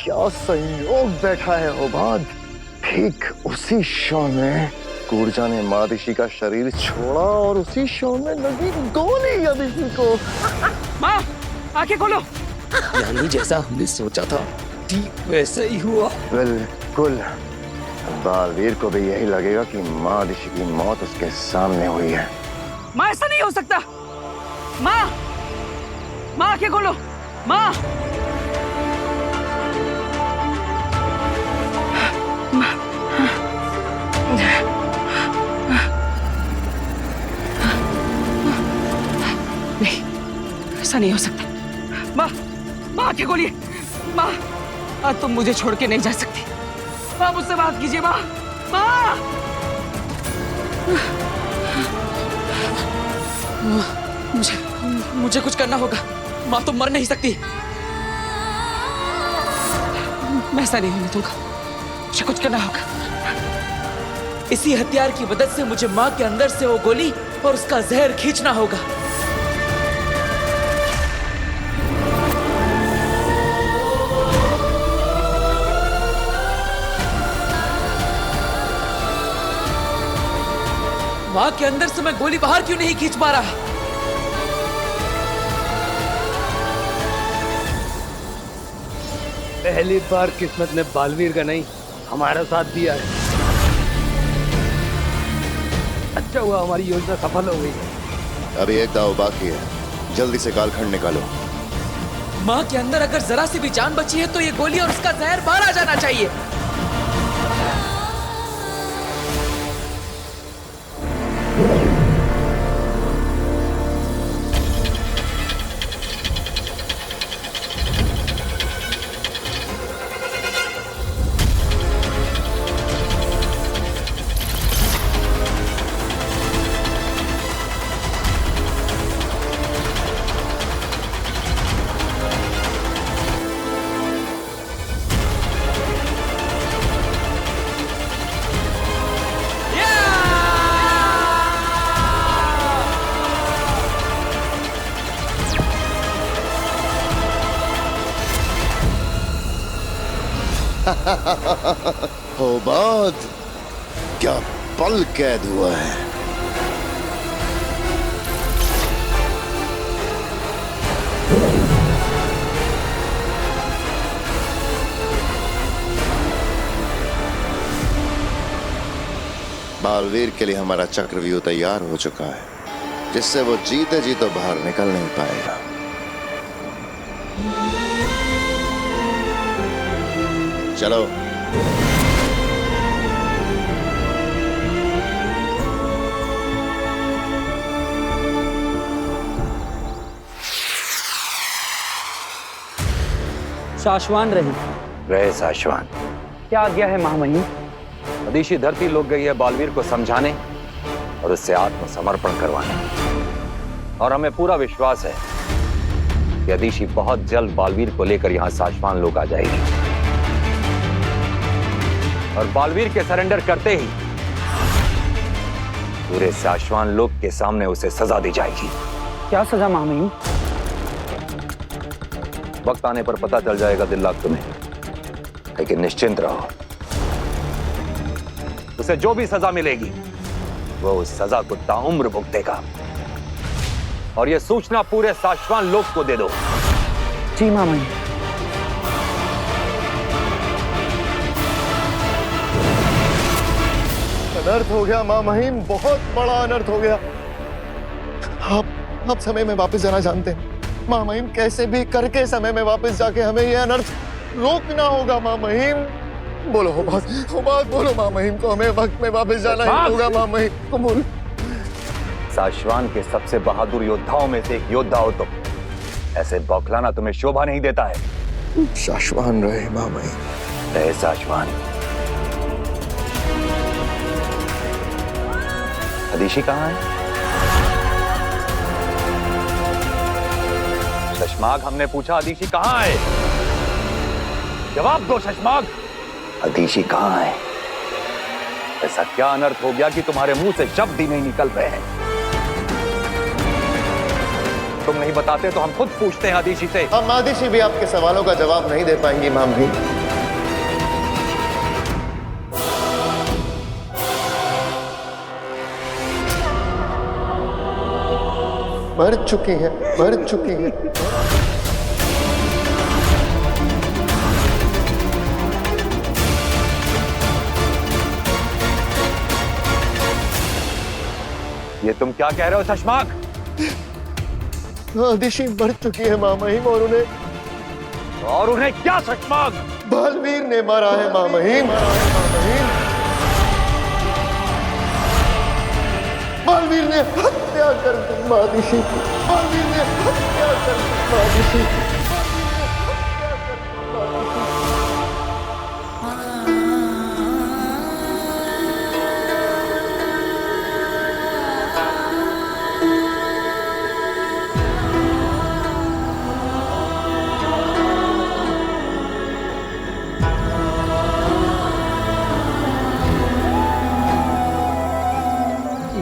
क्या संयोग बैठा है ओबाद। ठीक उसी क्षण में कूर्जा ने मादिशी का शरीर छोड़ा और उसी क्षण में लगी गोली अदिति को। माँ, आंखें खोलो। यानी जैसा हमने सोचा था ठीक वैसा ही हुआ। बिल्कुल। बालवीर को भी यही लगेगा कि मादिशी की मौत उसके सामने हुई है। माँ, ऐसा नहीं हो सकता। माँ, माँ आंखें खोलो। माँ, नहीं, ऐसा नहीं हो सकता। माँ, माँ आंखें खोलिए। माँ, आज तुम मुझे छोड़ के नहीं जा सकती। माँ, मुझसे बात कीजिए। माँ, माँ। मुझे कुछ करना होगा। माँ तो मर नहीं सकती। मैं ऐसा नहीं होने दूंगा। मुझे कुछ करना होगा। इसी हथियार की मदद से मुझे माँ के अंदर से वो गोली और उसका जहर खींचना होगा। माँ के अंदर से मैं गोली बाहर क्यों नहीं खींच पा रहा? पहली बार किस्मत ने बालवीर का नहीं हमारा साथ दिया है। अच्छा हुआ हमारी योजना सफल हो गई है। अभी एक दाव बाकी है, जल्दी से कालखंड निकालो। माँ के अंदर अगर जरा सी भी जान बची है तो ये गोली और उसका जहर बाहर आ जाना चाहिए। ओबाद, क्या पल कैद हुआ है। बालवीर के लिए हमारा चक्रव्यूह तैयार हो चुका है, जिससे वो जीते जी तो बाहर निकल नहीं पाएगा। चलो। साशवान रहे साशवान। क्या आज्ञा है महामहिम? अदिशी धरती लोग गई है बालवीर को समझाने और उससे आत्मसमर्पण करवाने, और हमें पूरा विश्वास है कि अदिशी बहुत जल्द बालवीर को लेकर यहां साशवान लोग आ जाएगी और बालवीर के सरेंडर करते ही पूरे साशवान लोग के सामने उसे सजा दी जाएगी। क्या सजा महामहिम? वक्त आने पर पता चल जाएगा दिल्लाक तुम्हें, लेकिन निश्चिंत रहो, उसे जो भी सजा मिलेगी वो उस सजा को ताउम्र भुगतेगा। और यह सूचना पूरे साशवान लोक को दे दो। जी महामहिम। अनर्थ हो गया मां महिम, बहुत बड़ा अनर्थ हो गया। आप समय में वापस जाना जानते हैं मां महिम, कैसे भी करके समय में वापस जाके हमें यह अनर्थ रोकना होगा मां महिम। बोलो बात बोलो मां महिम को, हमें वक्त में वापस जाना ही होगा मां महिम को। बोलो। साशवान के सबसे बहादुर योद्धाओं में से एक योद्धा हो तुम, ऐसे बौखलाना तुम्हें शोभा नहीं देता है। साशवान रहे मां महिम। रहे साशवान। अदिशी कहाँ है? शशमाग, हमने पूछा अदिशी कहाँ है? जवाब दो शशमाग, अदिशी कहाँ है? ऐसा क्या अनर्थ हो गया कि तुम्हारे मुंह से शब्द ही नहीं निकल रहे हैं? तुम नहीं बताते तो हम खुद पूछते हैं आदिशी से। अब आदिशी भी आपके सवालों का जवाब नहीं दे पाएंगी माँ महिम। मर चुकी है, मर चुकी है। ये तुम क्या कह रहे हो शशमाक? आदिशी मर चुकी है माँ महिम, और उन्हें क्या शशमाक? बालवीर ने मारा है माँ महिम। बालवीर ने हत्या कर दी मादिशी की। बालवीर ने हत्या कर दी मादिशी की।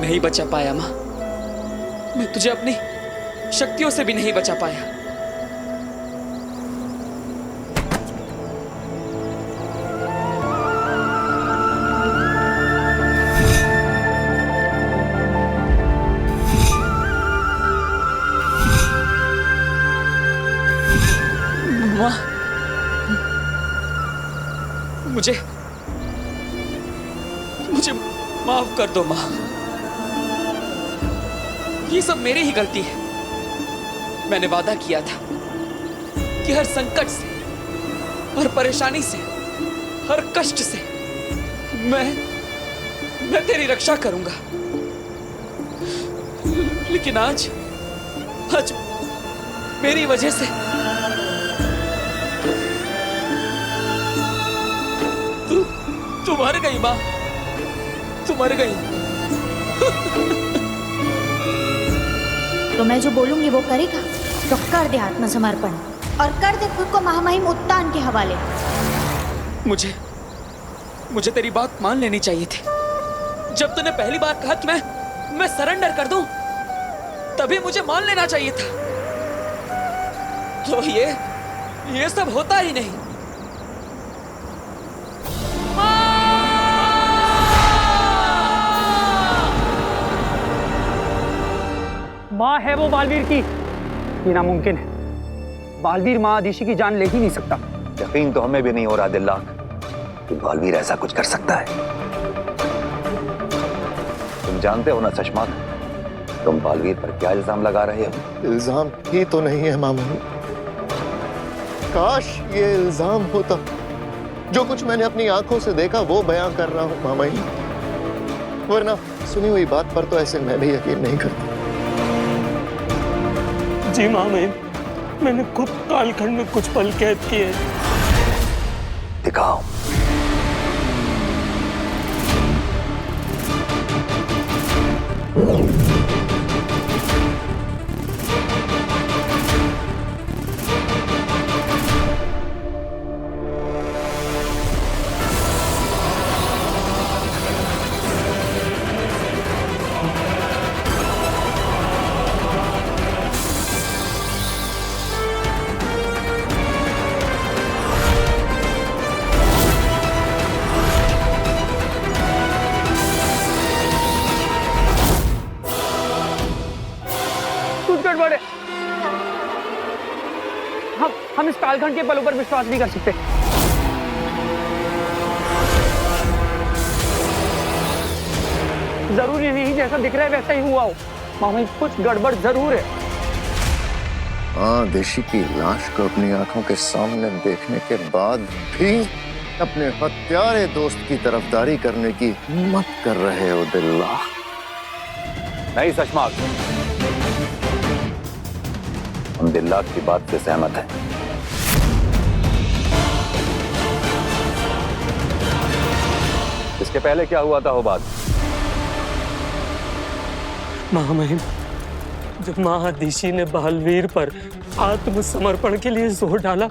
नहीं बचा पाया माँ, मैं तुझे अपनी शक्तियों से भी नहीं बचा पाया। माँ, मुझे माफ कर दो माँ। ये सब मेरी ही गलती है। मैंने वादा किया था कि हर संकट से, हर परेशानी से, हर कष्ट से मैं तेरी रक्षा करूंगा। लेकिन आज मेरी वजह से तू मर गई माँ, तू मर गई। तो मैं जो बोलूंगी वो करेगा, तो कर दे आत्मसमर्पण और कर दे खुद को महामहिम उत्तान के हवाले। मुझे तेरी बात मान लेनी चाहिए थी। जब तूने पहली बार कहा कि मैं सरेंडर कर दूं, तभी मुझे मान लेना चाहिए था। तो ये सब होता ही नहीं। माँ है वो बालवीर की, ये नामुमकिन है। बालवीर माँ आदिशी की जान ले ही नहीं सकता। यकीन तो हमें भी नहीं हो रहा दिल्ला कि बालवीर ऐसा कुछ कर सकता है। तुम जानते हो ना शशमाक, तुम बालवीर पर क्या इल्जाम लगा रहे हो? इल्जाम ही तो नहीं है माँ महिम। काश ये इल्जाम होता। जो कुछ मैंने अपनी आंखों से देखा वो बयां कर रहा हूं माँ महिम, वरना सुनी हुई बात पर तो ऐसे मैं भी यकीन नहीं करता। जी माँ महिम, मैंने खुद कालखंड में कुछ पल कैद किए। दिखाओ। गड़बड़ है। हम इस कालखंड के पलों पर विश्वास नहीं कर सकते। जरूरी नहीं जैसा दिख रहा है वैसा ही हुआ हो। मामा कुछ गड़बड़ जरूर है। आदिशी की लाश को अपनी आंखों के सामने देखने के बाद भी अपने हत्यारे दोस्त की तरफदारी करने की हिम्मत कर रहे हो दिल्ला? नहीं शशमाक, हम दिल्ला की बात से सहमत हैं। इसके पहले क्या हुआ था हो बात? महामहिम, जब महादिशी ने बालवीर पर आत्मसमर्पण के लिए जोर डाला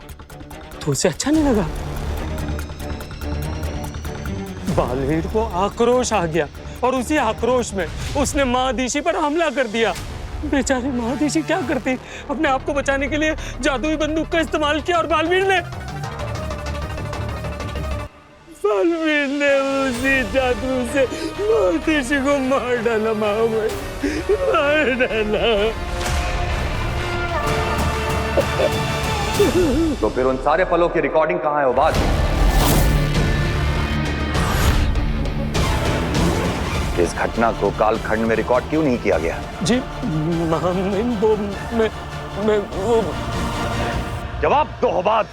तो उसे अच्छा नहीं लगा। बालवीर को आक्रोश आ गया और उसी आक्रोश में उसने महादिशी पर हमला कर दिया। बेचारी महादेशी क्या करती, अपने आप को बचाने के लिए जादुई बंदूक का इस्तेमाल किया और बालवीर ने उसी जादू से महादेशी को मार डाला। मार डाला। तो फिर उन सारे पलों की रिकॉर्डिंग कहाँ है ओबाद? इस घटना को कालखंड में रिकॉर्ड क्यों नहीं किया गया? जी महामहिम, वो जवाब दो ओबाद।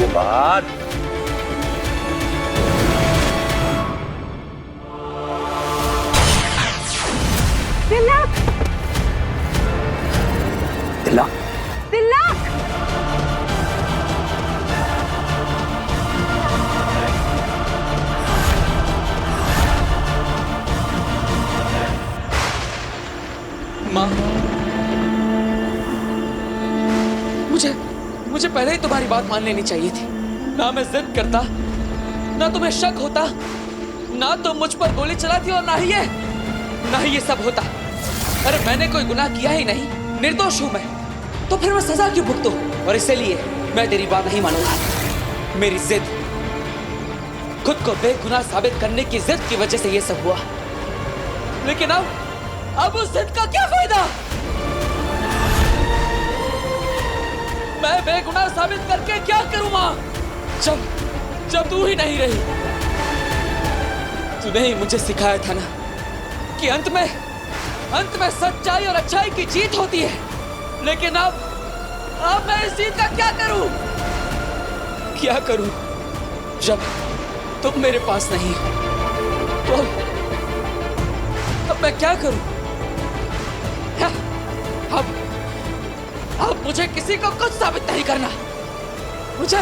ओबाद, तिलक, तिलक, तिलक। माँ, मुझे पहले ही तुम्हारी बात मान लेनी चाहिए थी। ना मैं जिद करता, ना तुम्हें शक होता, ना तुम मुझ पर गोली चलाती और ना ही ये सब होता। अरे मैंने कोई गुनाह किया ही नहीं, निर्दोष हूं मैं, तो फिर मैं सजा क्यों भुगतूं? और इसलिए मैं तेरी बात नहीं मानूंगा। मेरी जिद, खुद को बेगुनाह साबित करने की जिद की वजह से ये सब हुआ। लेकिन अब उस जिद का क्या फायदा? मैं बेगुनाह साबित करके क्या करूं मां? जब तू ही नहीं रही। तूने ही मुझे सिखाया था ना कि अंत में सच्चाई और अच्छाई की जीत होती है। लेकिन अब मैं इस जीत का क्या करूं? जब तुम मेरे पास नहीं हो, तो अब मैं क्या करूं? अब मुझे किसी को कुछ साबित नहीं करना। मुझे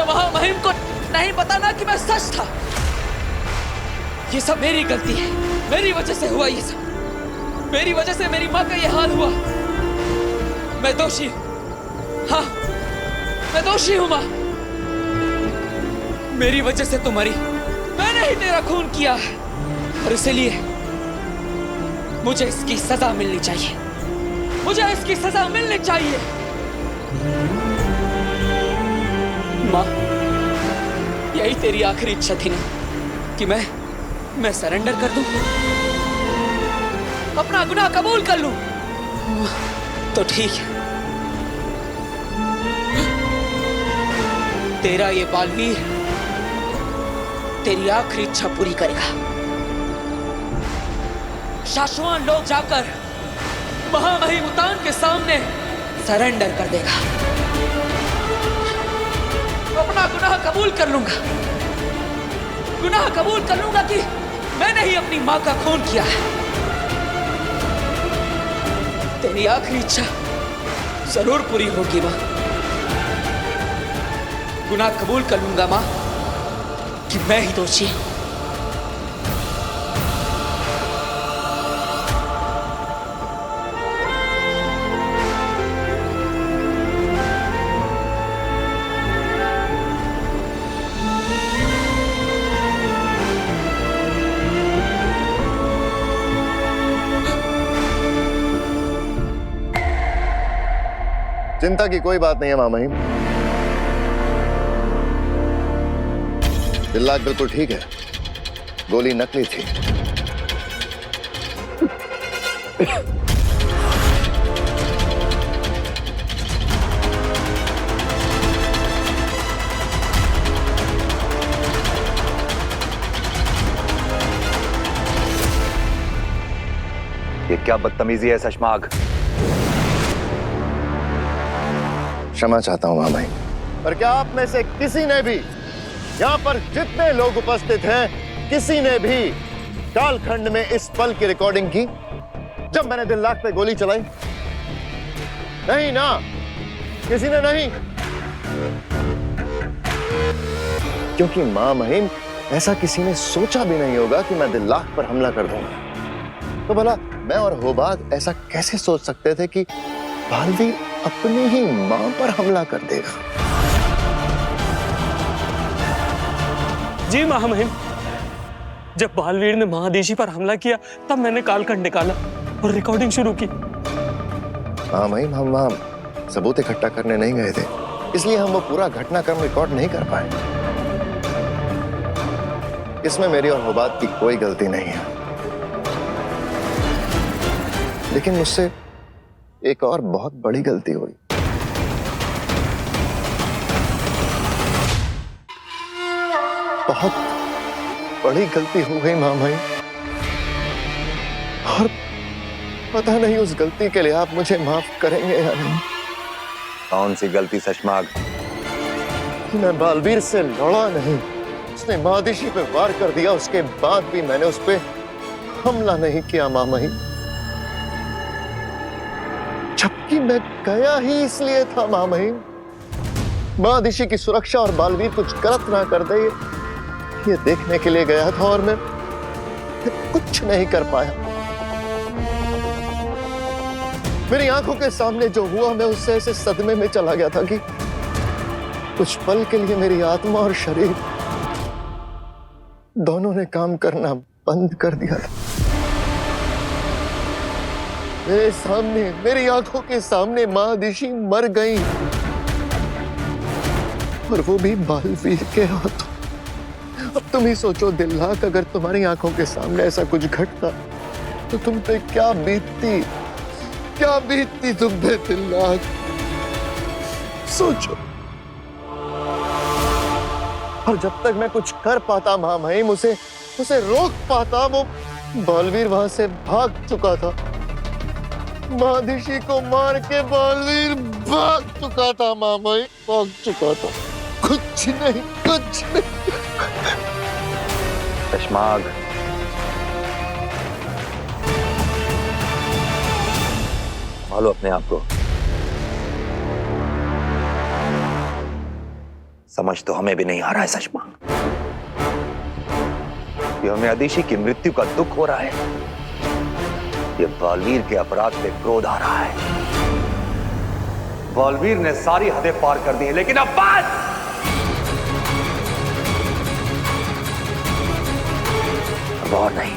महामहिम को नहीं बताना कि मैं सच था। ये सब मेरी गलती है, मेरी वजह से हुआ ये सब। मेरी वजह से मेरी माँ का ये हाल हुआ। मैं दोषी, हाँ मैं दोषी हूँ माँ। मेरी वजह से तुम मरी, मैंने ही तेरा खून किया है, और इसलिए मुझे इसकी सजा मिलनी चाहिए। मुझे इसकी सजा मिलनी चाहिए। माँ, यही तेरी आखिरी इच्छा थी ना कि मैं सरेंडर कर दूं, अपना गुनाह कबूल कर लूं? तो ठीक है, तेरा ये बालवीर तेरी आखिरी इच्छा पूरी करेगा। शाश्वान लोग जाकर महामहिम उतान के सामने सरेंडर कर देगा। अपना गुनाह कबूल कर लूंगा, गुनाह कबूल कर लूंगा कि मैंने ही अपनी मां का खून किया है। तेरी आखिरी इच्छा जरूर पूरी होगी मां। गुनाह कबूल कर लूंगा मां कि मैं ही दोषी हूं। चिंता की कोई बात नहीं है महामहिम। तिलक बिल्कुल ठीक है, गोली नकली थी। ये क्या बदतमीजी है शशमाग? क्षमा चाहता हूं महामहिम, पर क्या आप में से किसी ने भी, यहाँ पर जितने लोग उपस्थित हैं, किसी ने भी कालखंड में इस पल की रिकॉर्डिंग की जब मैंने दिल्लाक पे गोली चलाई? नहीं ना, किसी ने नहीं। क्योंकि महामहिम, ऐसा किसी ने सोचा भी नहीं होगा कि मैं दिल्लाक पर हमला कर दूंगा। तो भला मैं और होबाद ऐसा कैसे सोच सकते थे कि बालवीर अपनी ही मां पर हमला कर देगा। जी महामहिम, जब बालवीर ने महादेशी पर हमला किया तब मैंने कालखंड निकाला और रिकॉर्डिंग शुरू की। महामहिम, हम वहां सबूत इकट्ठा करने नहीं गए थे, इसलिए हम वो पूरा घटनाक्रम रिकॉर्ड नहीं कर पाए। इसमें मेरी और हुबात की कोई गलती नहीं है, लेकिन मुझसे एक और बहुत बड़ी गलती हुई। बहुत बड़ी गलती हो गई महामहिम, और पता नहीं उस गलती के लिए आप मुझे माफ करेंगे या नहीं। कौन सी गलती शशमाग? मैं बालवीर से लड़ा नहीं, उसने महादिशी पे वार कर दिया, उसके बाद भी मैंने उस पे हमला नहीं किया महामहिम, जबकि मैं गया ही इसलिए था महामहिम, महादिशी की सुरक्षा और बालवीर कुछ गलत ना कर दे ये देखने के लिए गया था, और मैं कुछ नहीं कर पाया। मेरी आंखों के सामने जो हुआ, मैं उससे ऐसे सदमे में चला गया था कि कुछ पल के लिए मेरी आत्मा और शरीर दोनों ने काम करना बंद कर दिया था। मेरे सामने, मेरी आंखों के सामने महादिशी मर गई, और वो भी बालवीर के हाथों। अब तुम ही सोचो दिलनाक, अगर तुम्हारी आंखों के सामने ऐसा कुछ घटता तो तुम पे क्या बीतती, क्या बीतती तुम पे दिलनाक। सोचो। और जब तक मैं कुछ कर पाता महामहिम, उसे रोक पाता, वो बालवीर वहां से भाग चुका था। महादिशी को मार के बालवीर भाग चुका था महामहिम, भाग चुका था। कुछ नहीं, कुछ नहीं। शशमाग, संभालो अपने आप को। समझ तो हमें भी नहीं आ रहा है शशमाग, ये हमें अदिशी की मृत्यु का दुख हो रहा है, ये बालवीर के अपराध पे क्रोध आ रहा है। बालवीर ने सारी हदें पार कर दी है, लेकिन अब बात अब और नहीं।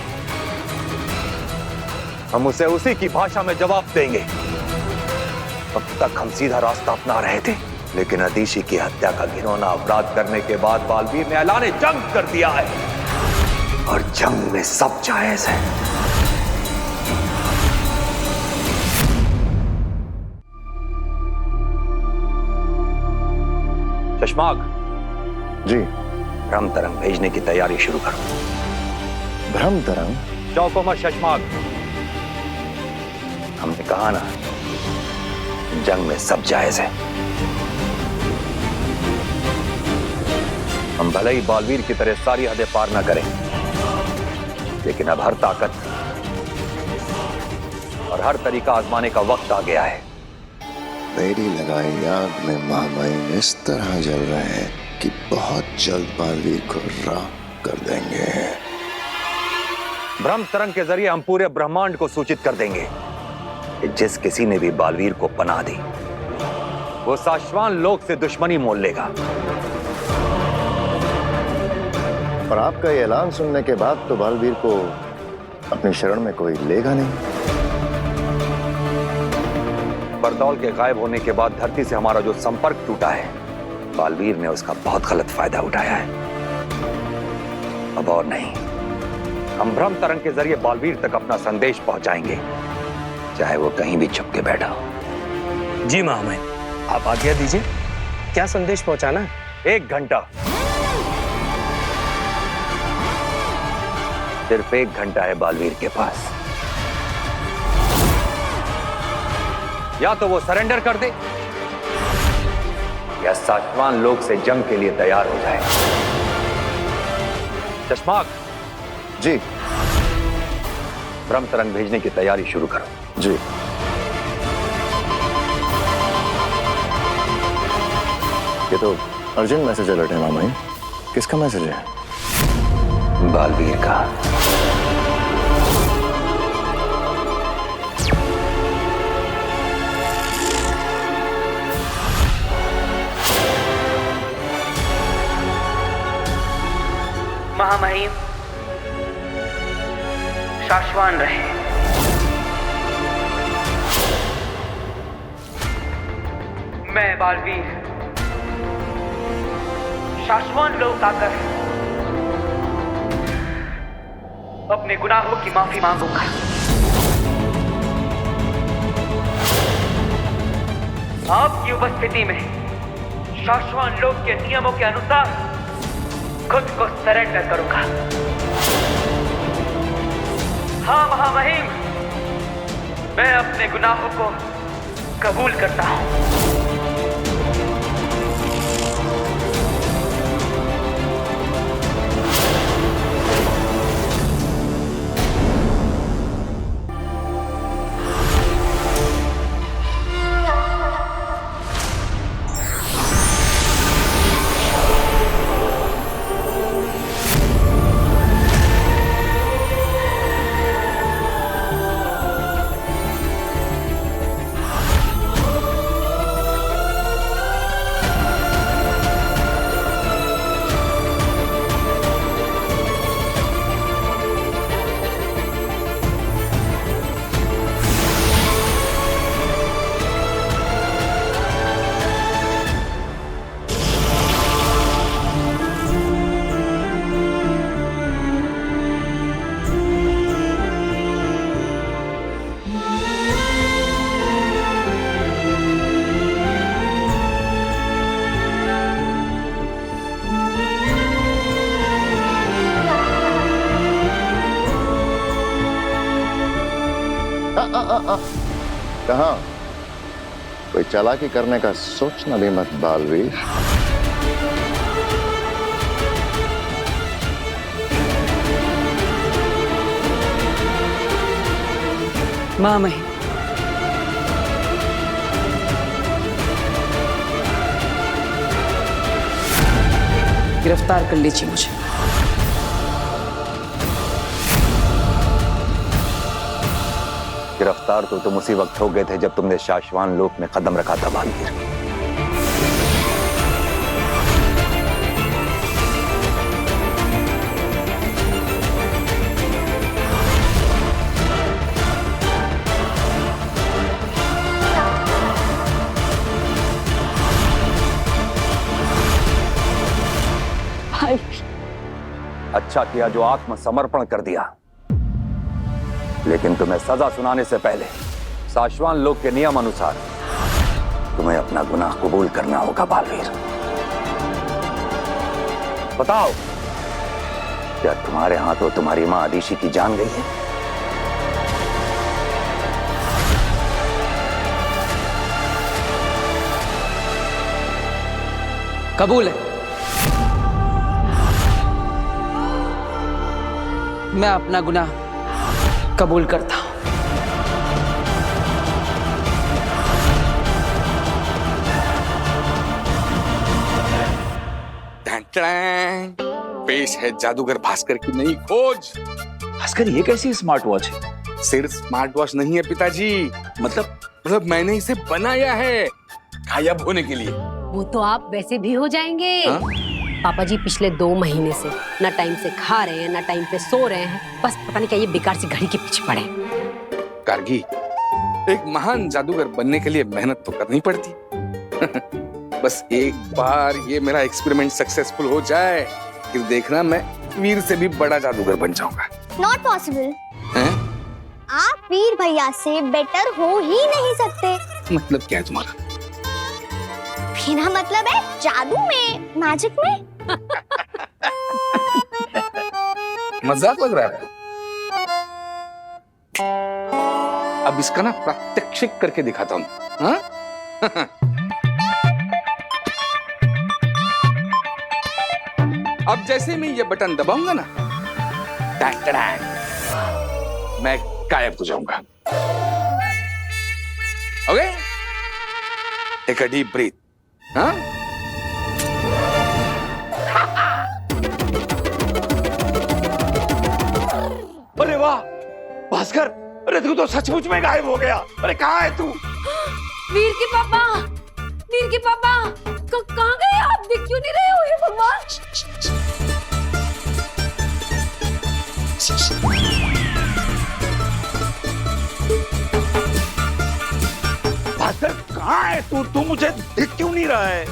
हम उसे उसी की भाषा में जवाब देंगे। अब तक हम सीधा रास्ता अपना रहे थे, लेकिन अदिशी की हत्या का घिनौना अपराध करने के बाद बालवीर ने ऐलान जंग कर दिया है, और जंग में सब जायज है। शशमाग जी। भ्रम तरंग भेजने की तैयारी शुरू करो। भ्रम तरंग? चौको मत शशमाग, हमने कहा ना, जंग में सब जायज है। हम भले ही बालवीर की तरह सारी हदें पार ना करें, लेकिन अब हर ताकत और हर तरीका आजमाने का वक्त आ गया है। मेरी लगाई आग में महामहिम इस तरह जल रहे हैं कि बहुत जल्द बालवीर को राख कर देंगे। भ्रम तरंग के जरिए हम पूरे ब्रह्मांड को सूचित कर देंगे कि जिस किसी ने भी बालवीर को पनाह दी, वो साश्वान लोक से दुश्मनी मोल लेगा। और आपका ये ऐलान सुनने के बाद तो बालवीर को अपनी शरण में कोई लेगा नहीं। बरदौल के गायब होने के बाद धरती से हमारा जो संपर्क टूटा है, बालवीर ने उसका बहुत गलत फायदा उठाया है। अब और नहीं, हम भ्रम तरंग के जरिए बालवीर तक अपना संदेश पहुंचाएंगे, चाहे वो कहीं भी छुप के बैठा हो। जी महामहिम, आप आज्ञा दीजिए, क्या संदेश पहुंचाना है? 1 घंटा, सिर्फ 1 घंटा है बालवीर के पास। या तो वो सरेंडर कर दे, या सातवां लोक से जंग के लिए तैयार हो जाए। चश्माक जी। भ्रम तरंग भेजने की तैयारी शुरू करो। जी। ये तो अर्जेंट मैसेज अलर्ट है मामा। किसका मैसेज है? बालवीर का। महामहिम शाश्वान रहे। मैं बालवीर शाश्वान लोक आकर अपने गुनाहों की माफी मांगूंगा। आपकी उपस्थिति में शाश्वान लोक के नियमों के अनुसार खुद को सरेंडर करूंगा। हाँ महामहिम, मैं अपने गुनाहों को कबूल करता हूं। कहाँ? कोई चालाकी करने का सोचना भी मत बालवीर। महामहिम, गिरफ्तार कर लीजिए मुझे। गिरफ्तार तो तुम उसी वक्त हो गए थे जब तुमने शाश्वान लोक में कदम रखा था बालवीर। भाई, अच्छा किया जो आत्मसमर्पण कर दिया, लेकिन तुम्हें सजा सुनाने से पहले शाश्वान लोक के नियम अनुसार तुम्हें अपना गुनाह कबूल करना होगा बालवीर। बताओ, क्या तुम्हारे हाथों तुम्हारी मां अदिशि की जान गई है? कबूल है। मैं अपना गुनाह कबूल करता हूं। पेश है जादूगर भास्कर की नई खोज। भास्कर, ये कैसी स्मार्ट वॉच है? सिर्फ स्मार्ट वॉच नहीं है पिताजी, मतलब मैंने इसे बनाया है गायब होने के लिए। वो तो आप वैसे भी हो जाएंगे। हा? पापा जी पिछले 2 महीने से ना टाइम से खा रहे हैं, ना टाइम पे सो रहे हैं। बस पता नहीं क्या ये बेकार सी घड़ी के पीछे पड़े। गार्गी, एक महान जादूगर बनने के लिए मेहनत तो करनी पड़ती। बस एक बार ये मेरा एक्सपेरिमेंट सक्सेसफुल हो जाए, फिर देखना मैं वीर से भी बड़ा जादूगर बन जाऊंगा। Not possible. आप वीर भैया से बेटर हो ही नहीं सकते। मतलब क्या है तुम्हारा? बिना मतलब है जादू में, मैजिक में। मजाक लग रहा है? अब इसका ना प्रात्यक्षिक करके दिखाता हूं। हाँ? अब जैसे मैं ये बटन दबाऊंगा ना, मैं गायब हो जाऊंगा। Okay? Take a deep breath. हाँ? अरे वाह भास्कर, अरे तू तो सचमुच में गायब हो गया। अरे कहाँ है तू? वीर के पापा, कहाँ गए आप? दिख क्यों नहीं रहे हो? हे भगवान! है तू मुझे दिख क्यों नहीं रहा है?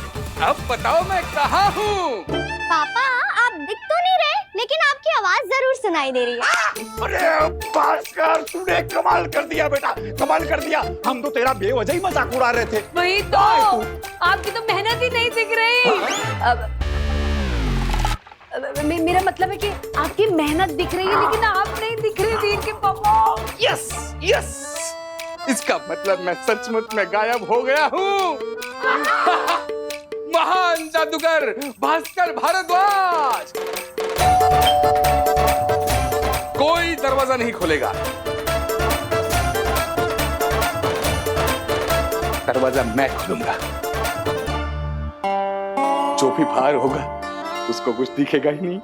अब बताओ मैं कहाँ हूँ? पापा आप दिख तो नहीं रहे, लेकिन आपकी आवाज जरूर सुनाई दे रही है। अरे भास्कर, तूने कमाल कर दिया बेटा, कमाल कर दिया। हम तो तेरा बेवजह ही मजाक उड़ा रहे थे। वही तो, आपकी तो मेहनत ही नहीं दिख रही। मेरा मतलब है कि आपकी मेहनत दिख रही है, लेकिन आप नहीं दिख रहे वीर के पापा। यस यस, इसका मतलब मैं सचमुच में गायब हो गया हूँ। महान जादूगर भास्कर भारद्वाज, कोई दरवाजा नहीं खोलेगा। दरवाजा मैं खोलूंगा। जो भी बाहर होगा उसको कुछ दिखेगा ही नहीं।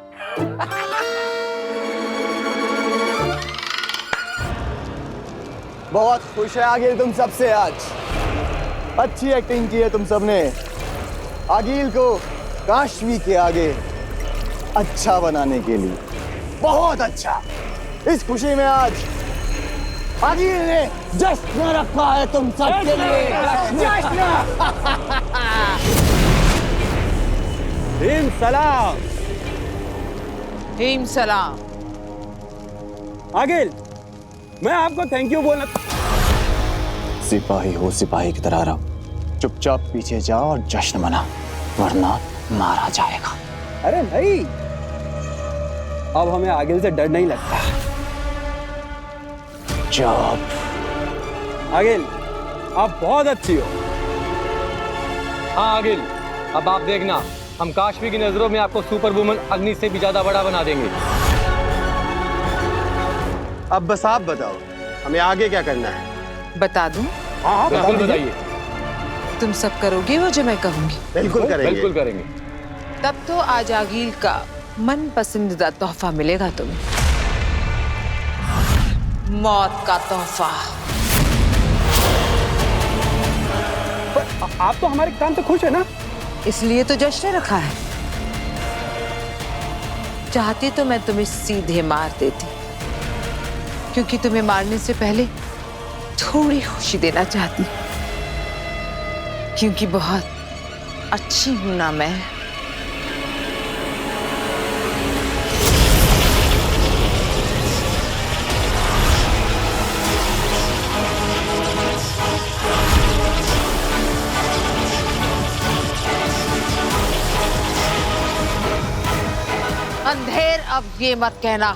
बहुत खुश है आगिल तुम सबसे आज। अच्छी एक्टिंग की है तुम सबने। आगिल को काशवी के आगे अच्छा बनाने के लिए बहुत अच्छा। इस खुशी में आज आगिल ने जश्न रखा है तुम सबके लिए। जश्न। सलाम। हिम सलाम। आगिल, मैं आपको थैंक यू बोलना। सिपाही हो सिपाही की तरह रहो, चुपचाप पीछे जाओ और जश्न मना, वरना मारा जाएगा। अरे नहीं, अब हमें आगिल से डर नहीं लगता। चुप। आगिल, आप बहुत अच्छी हो। हाँ आगिल, अब आप देखना, हम काशवी की नजरों में आपको सुपर वुमन अग्नि से भी ज्यादा बड़ा बना देंगे। अब बस आप बताओ, हमें आगे क्या करना है? बता दूं? हाँ बिल्कुल बताइए। तुम सब करोगे वो जो मैं कहूंगी? बिल्कुल करेंगे। बिल्कुल करेंगे। तब तो आज आगिल का मन पसंदीदा तोहफा मिलेगा तुम्हें। मौत का तोहफा। आप तो हमारे काम से खुश है ना? इसलिए तो जश्न रखा है। चाहती तो मैं तुम्हें सीधे मार देती, क्योंकि तुम्हें मारने से पहले थोड़ी खुशी देना चाहती, क्योंकि बहुत अच्छी हूं ना मैं। अंधेर, अब ये मत कहना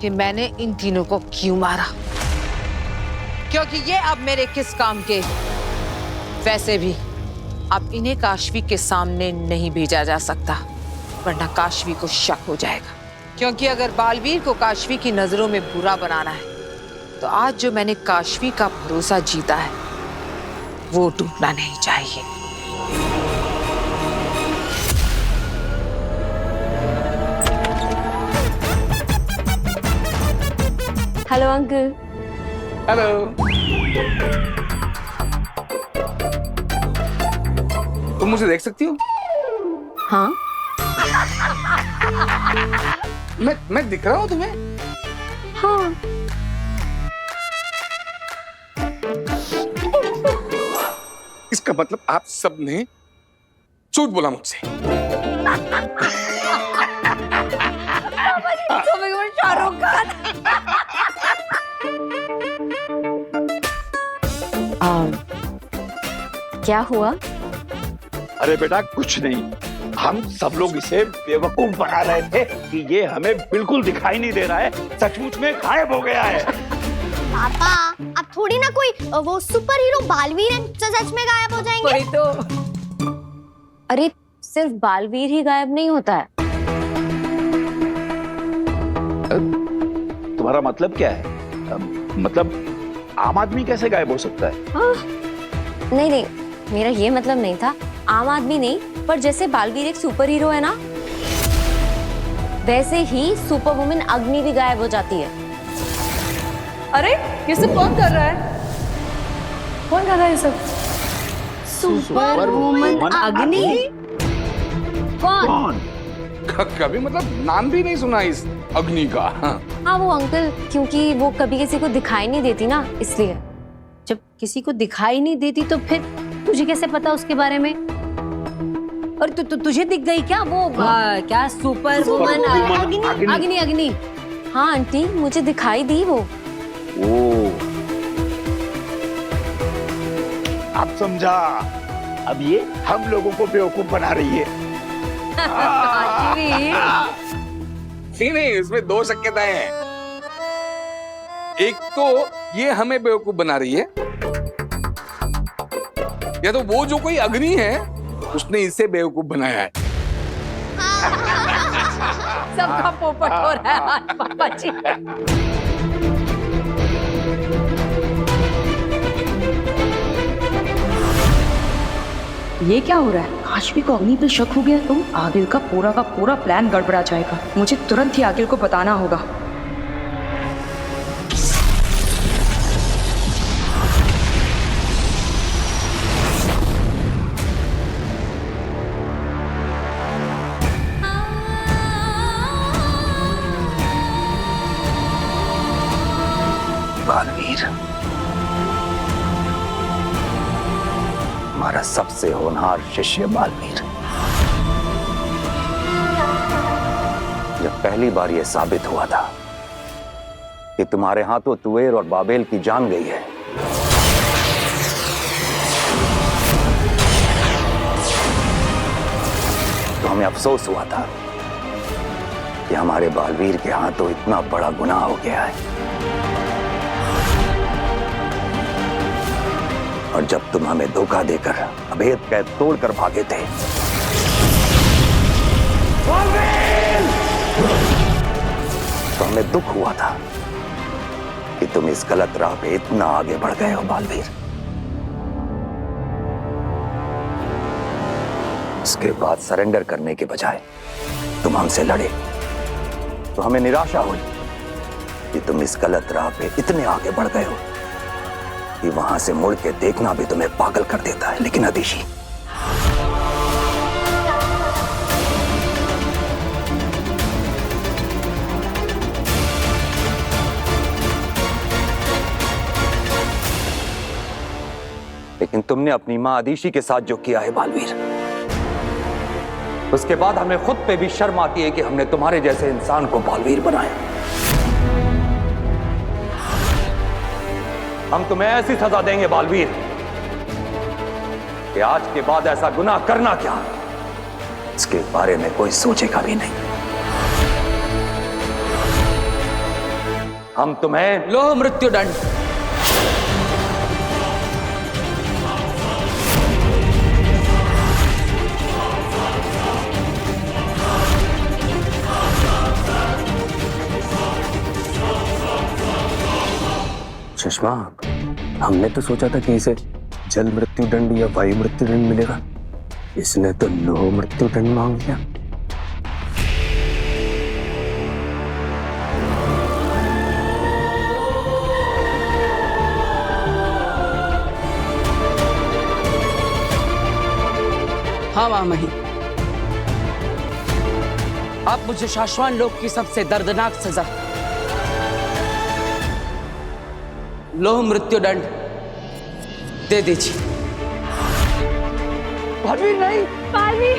कि मैंने इन तीनों को क्यों मारा, क्योंकि ये अब मेरे किस काम के। वैसे भी अब इन्हें काशवी के सामने नहीं भेजा जा सकता, वरना काशवी को शक हो जाएगा। क्योंकि अगर बालवीर को काशवी की नजरों में बुरा बनाना है, तो आज जो मैंने काशवी का भरोसा जीता है वो टूटना नहीं चाहिए। Hello uncle. हेलो। तुम मुझे देख सकती हो? हाँ। मैं दिख रहा हूँ तुम्हें? हाँ। इसका मतलब आप सबने झूठ बोला मुझसे। शाहरुख खान। क्या हुआ? अरे बेटा कुछ नहीं, हम सब लोग इसे बेवकूफ बना रहे थे कि ये हमें बिल्कुल दिखाई नहीं दे रहा है, सचमुच में गायब हो गया है। पापा अब थोड़ी ना कोई वो सुपर हीरो बालवीर है जो सच में गायब हो जाएंगे। वही तो। अरे सिर्फ बालवीर ही गायब नहीं होता है। तुम्हारा मतलब क्या है? मतलब आम आदमी कैसे गायब हो सकता है? नहीं नहीं, मेरा ये मतलब नहीं था। आम आदमी नहीं, पर जैसे बालवीर एक सुपर हीरो है ना, वैसे ही सुपर वुमन अग्नि भी गायब हो जाती है। अरे ये सब कौन कर रहा है? कौन कर रहा है ये सब? सुपर वुमन अग्नि? कौन? कभी मतलब नाम भी नहीं सुना इस अग्नि का। हाँ वो अंकल, क्योंकि वो कभी किसी को दिखाई नहीं देती ना, इसलिए। जब किसी को दिखाई नहीं देती तो फिर तुझे कैसे पता उसके बारे में? और तुझे दिख गई क्या वो क्या सुपर वुमन अग्नि? अग्नि हाँ आंटी, मुझे दिखाई दी वो। अब समझा, अब ये हम लोगों को बेवकूफ बना रही है। नहीं, इसमें दो शक्यताएं हैं। एक तो ये हमें बेवकूफ बना रही है, या तो वो जो कोई अग्नि है उसने इसे बेवकूफ बनाया है। सबका पोपट हो रहा है आज पापा जी। ये क्या हो रहा है? काशवी को अग्नि पे शक हो गया तो आगिल का पूरा प्लान गड़बड़ा जाएगा। मुझे तुरंत ही आगिल को बताना होगा। बालवीर, हमारा सबसे होनहार शिष्य बालवीर, जब पहली बार यह साबित हुआ था कि तुम्हारे हाथों तुवेर और बाबेल की जान गई है, तो हमें अफसोस हुआ था कि हमारे बालवीर के हाथों इतना बड़ा गुनाह हो गया है। और जब तुम हमें धोखा देकर अभेद कैद तोड़कर भागे थे, तो हमें दुख हुआ था कि तुम इस गलत राह पे इतना आगे बढ़ गए हो बालवीर। उसके बाद सरेंडर करने के बजाय तुम हमसे लड़े, तो हमें निराशा हुई कि तुम इस गलत राह पे इतने आगे बढ़ गए हो कि वहां से मुड़ के देखना भी तुम्हें पागल कर देता है। लेकिन अदिशी, लेकिन तुमने अपनी मां अदिशी के साथ जो किया है बालवीर, उसके बाद हमें खुद पे भी शर्म आती है कि हमने तुम्हारे जैसे इंसान को बालवीर बनाया। हम तुम्हें ऐसी सजा देंगे बालवीर कि आज के बाद ऐसा गुनाह करना क्या, इसके बारे में कोई सोचेगा भी नहीं। हम तुम्हें लो मृत्युदंड। सुषमा, हमने तो सोचा था कि इसे जल मृत्यु दंड या वायु मृत्यु दंड मिलेगा, इसने तो लोह मृत्यु दंड मांग लिया। हाँ महामहिम, आप मुझे शाश्वान लोक की सबसे दर्दनाक सजा लोह मृत्यु दंड दे दीजिए। बालवीर नहीं, बालवीर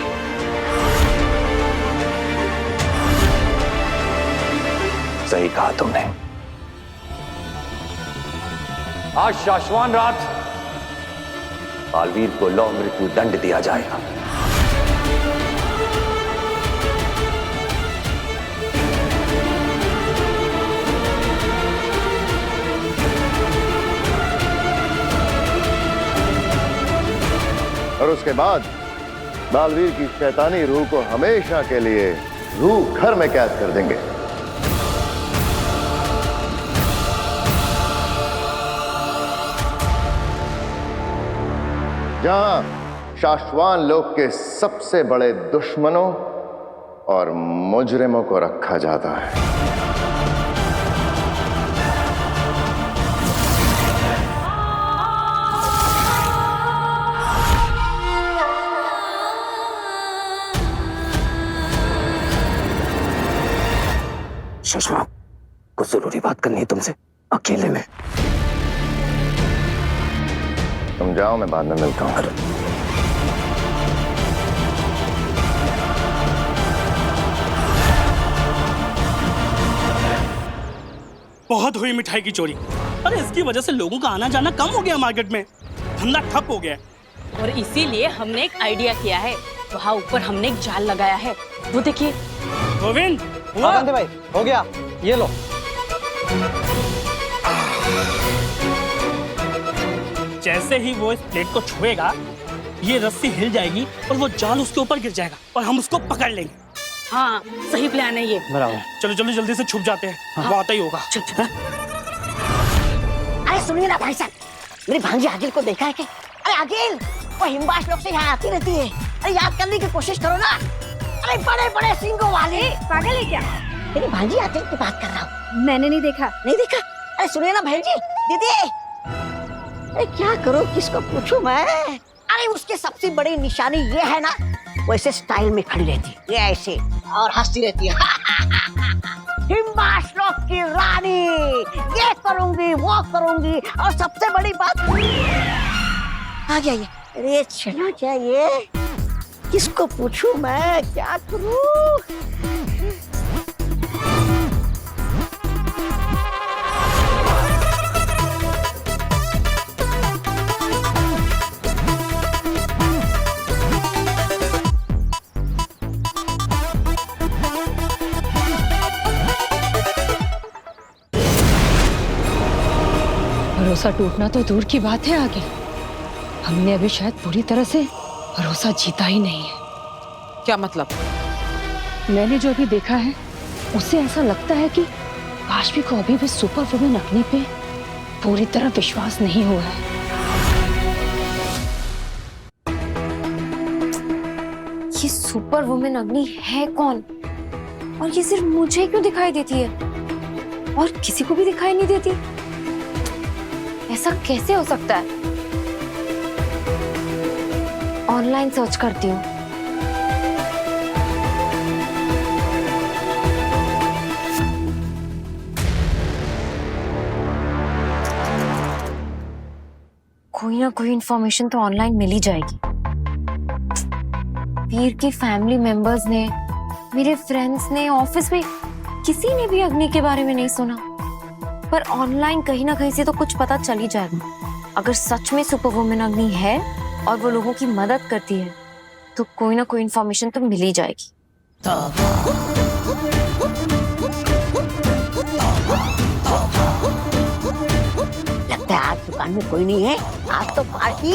सही कहा तुमने। आज शाश्वान रात बालवीर को लौह मृत्यु दंड दिया जाएगा। और उसके बाद बालवीर की शैतानी रूह को हमेशा के लिए रूह घर में कैद कर देंगे। जहां शाश्वान लोक के सबसे बड़े दुश्मनों और मुजरिमों को रखा जाता है। सुषमा, कुछ जरूरी बात करनी है तुमसे अकेले में। तुम जाओ, मैं बाद में मिलता हूं। बहुत हुई मिठाई की चोरी। अरे इसकी वजह से लोगों का आना जाना कम हो गया मार्केट में, धंधा ठप हो गया। और इसीलिए हमने एक आइडिया किया है, वहाँ ऊपर हमने एक जाल लगाया है, वो देखिए। गोविंद भाई हो गया, ये लो। जैसे ही वो इस प्लेट को छुएगा, ये रस्सी हिल जाएगी और वो जाल उसके ऊपर गिर जाएगा और हम उसको पकड़ लेंगे। हाँ सही प्लान है ये। बराबर। चलो जल्दी जल्दी से छुप जाते हैं। हाँ। वो आता ही होगा। अरे सुनिए ना भाई साहब, मेरी भांजी आगिल को देखा है क्या? अरे आगिल, वो हिमबाश लोग से यहाँ आती रहती है। अरे याद करने की कोशिश करो ना। अरे बड़े बड़े सिंगों वाले। पागल है क्या? मेरी भांजी आगिल की बात कर रहा हूँ। मैंने नहीं देखा। नहीं देखा? अरे सुनिए ना बहन जी, दीदी। अरे क्या करूँ, किसको पूछूं मैं? अरे उसकी सबसे बड़ी निशानी ये है ना, वो ऐसे स्टाइल में खड़ी रहती है, ये ऐसे और हंसती रहती है। हिमबाश लोग की रानी, ये करूंगी वो करूंगी, और सबसे बड़ी बात आ गया ये। अरे चला क्या ये, किसको पूछूं मैं, क्या करूं? भरोसा टूटना तो दूर की बात है आगे, हमने अभी शायद पूरी तरह से भरोसा जीता ही नहीं है। क्या मतलब? मैंने जो अभी देखा है उससे ऐसा लगता है कि काशवी को अभी भी सुपर वुमन अग्नि पे पूरी तरह विश्वास नहीं हुआ है। ये सुपर वुमन अग्नि है कौन, और ये सिर्फ मुझे क्यों दिखाई देती है और किसी को भी दिखाई नहीं देती? ऐसा कैसे हो सकता है? ऑनलाइन सर्च करती हूँ। कोई ना कोई इंफॉर्मेशन तो ऑनलाइन मिल ही जाएगी। वीर के फैमिली मेंबर्स ने, मेरे फ्रेंड्स ने, ऑफिस में किसी ने भी अग्नि के बारे में नहीं सुना, पर ऑनलाइन कहीं ना कहीं से तो कुछ पता चल ही जाएगा। अगर सच में सुपर वुमन अग्नि है और वो लोगों की मदद करती है तो कोई ना कोई इंफॉर्मेशन तो मिल ही जाएगी। लगता है आज दुकान में कोई नहीं है, आज तो पार्टी।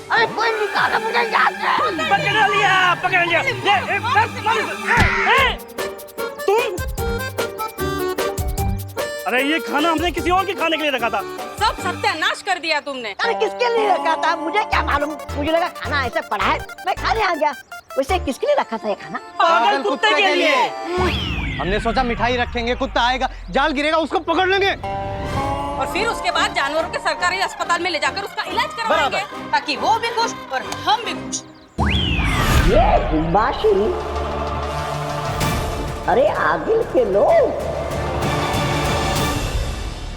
अरे कोई निकाला मुझे याद है। पकड़ लिया, पकड़ लिया। तुम? अरे ये खाना हमने किसी और के खाने के लिए रखा था। सब सत्यानाश कर दिया तुमने। अरे किसके लिए रखा था मुझे क्या मालूम, मुझे लगा खाना ऐसे पड़ा है, मैं खाने आ गया। वैसे किसके लिए रखा था ये खाना? पागल कुत्ते के लिए। हमने सोचा मिठाई रखेंगे, कुत्ता आएगा, जाल गिरेगा, उसको पकड़ लेंगे और फिर उसके बाद जानवरों के सरकारी अस्पताल में ले जाकर उसका इलाज करवाएंगे, ताकि वो भी खुश और हम भी खुश। ये हिमबाशी, अरे आगिल के लोग।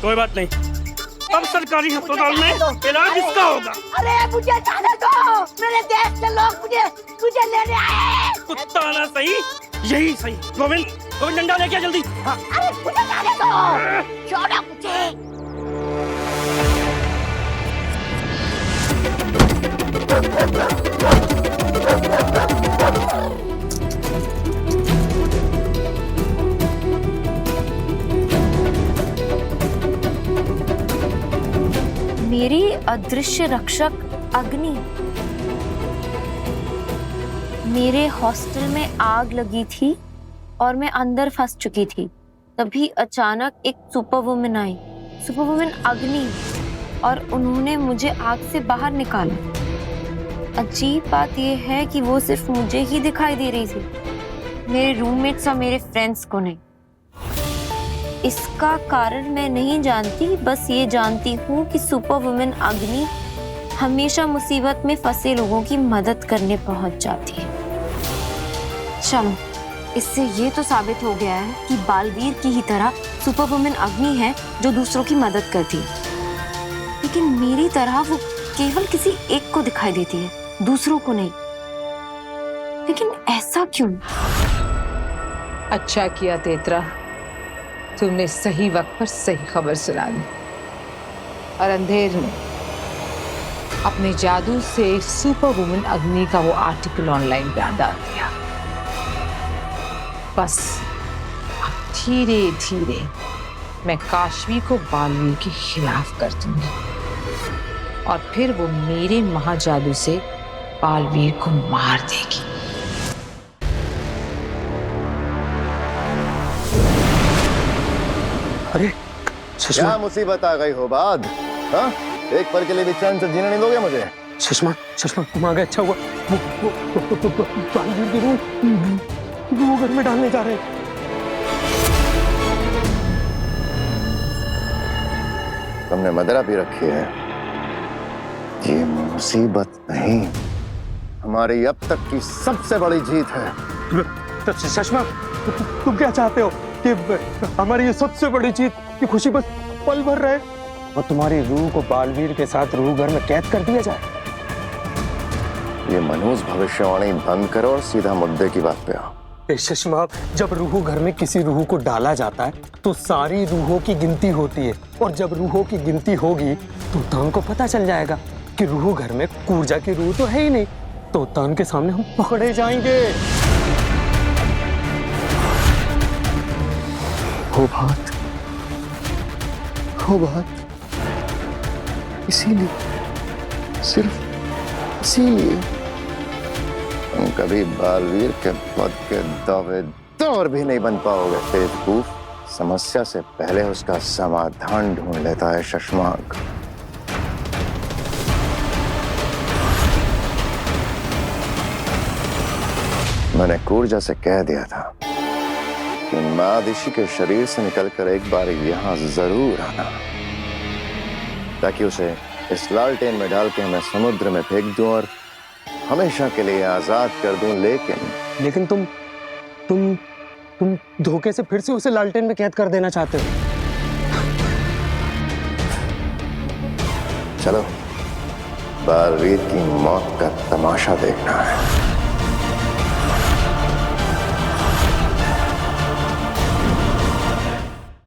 कोई बात नहीं, अब सरकारी अस्पताल में इलाज इसका होगा। अरे मुझे जाने दो, मेरे देश के लोग मुझे लेने आए। कुत्ता आना सही, यही सही। गोविंद, गोविंद डंडा लेके जल्दी। हाँ। अरे मुझे जाने दो, छोड़ो मुझे। मेरी अदृश्य रक्षक अग्नि। मेरे हॉस्टल में आग लगी थी और मैं अंदर फंस चुकी थी। तभी अचानक एक super woman I, super woman अग्नि, और उन्होंने मुझे आग से बाहर निकाला। अजीब बात यह है कि वो सिर्फ मुझे ही दिखाई दे रही थी, मेरे रूममेट्स और मेरे फ्रेंड्स को नहीं। इसका कारण मैं नहीं जानती, बस ये जानती हूँ कि सुपर वुमन अग्नि हमेशा मुसीबत में फंसे लोगों की मदद करने पहुंच जाती है। चलो, इससे ये तो साबित हो गया है कि बालवीर की ही तरह सुपर वुमन अग्नि है जो दूसरों की मदद करती है, लेकिन मेरी तरह वो केवल किसी एक को दिखाई देती है, दूसरों को नहीं। लेकिन ऐसा क्यों? अच्छा किया तेतरा, तुमने सही वक्त पर सही खबर सुना दी और अंधेर में अपने जादू से सुपर वुमन अग्नि का वो आर्टिकल ऑनलाइन पे डाल दिया। बस अब धीरे धीरे मैं काशवी को बालवीर के खिलाफ कर दूंगी और फिर वो मेरे महाजादू से बालवीर को मार देगी। अरे क्या मुसीबत आ गई हो बाद? हाँ? एक पल के लिए भी चैन से जीने नहीं दोगे मुझे? सुषमा, सुषमा तुम आ गए, अच्छा हुआ। वो बालवीर की रूह वो घर में डालने जा रहे हैं। तुमने मदरा भी रखी है। ये मुसीबत नहीं, हमारी अब तक की सबसे बड़ी जीत है। सुषमा, तुम क्या चाहते हो कि हमारी ये सबसे बड़ी जीत की खुशी बस पल भर रहे और तुम्हारी रूह को बालवीर के साथ रूह घर में कैद कर दिया जाए? ये मनहूस भविष्यवाणी बंद करो और सीधा मुद्दे की बात पे आओ। सुषमा, जब रूह घर में किसी रूह को डाला जाता है तो सारी रूहों की गिनती होती है और जब रूहों की गिनती होगी तो तान को पता चल जाएगा कि रूह घर में कूर्जा की रूह तो है ही नहीं, तो तान के सामने हम पकड़े जाएंगे। हो बात, हो बात। इसीलिए, सिर्फ इसीलिए तुम कभी बालवीर के पद के दावेदार भी नहीं बन पाओगे। बेवकूफ, समस्या से पहले उसका समाधान ढूंढ लेता है शशमांक। मैंने कूर्जा से कह दिया था कि महादिशी के शरीर से निकलकर एक बार यहां जरूर आना, ताकि उसे इस लालटेन में डाल के मैं समुद्र में फेंक दूं और हमेशा के लिए आजाद कर दूं। लेकिन तुम धोखे से फिर से उसे लालटेन में कैद कर देना चाहते हो? चलो, बालवीर की मौत का तमाशा देखना है।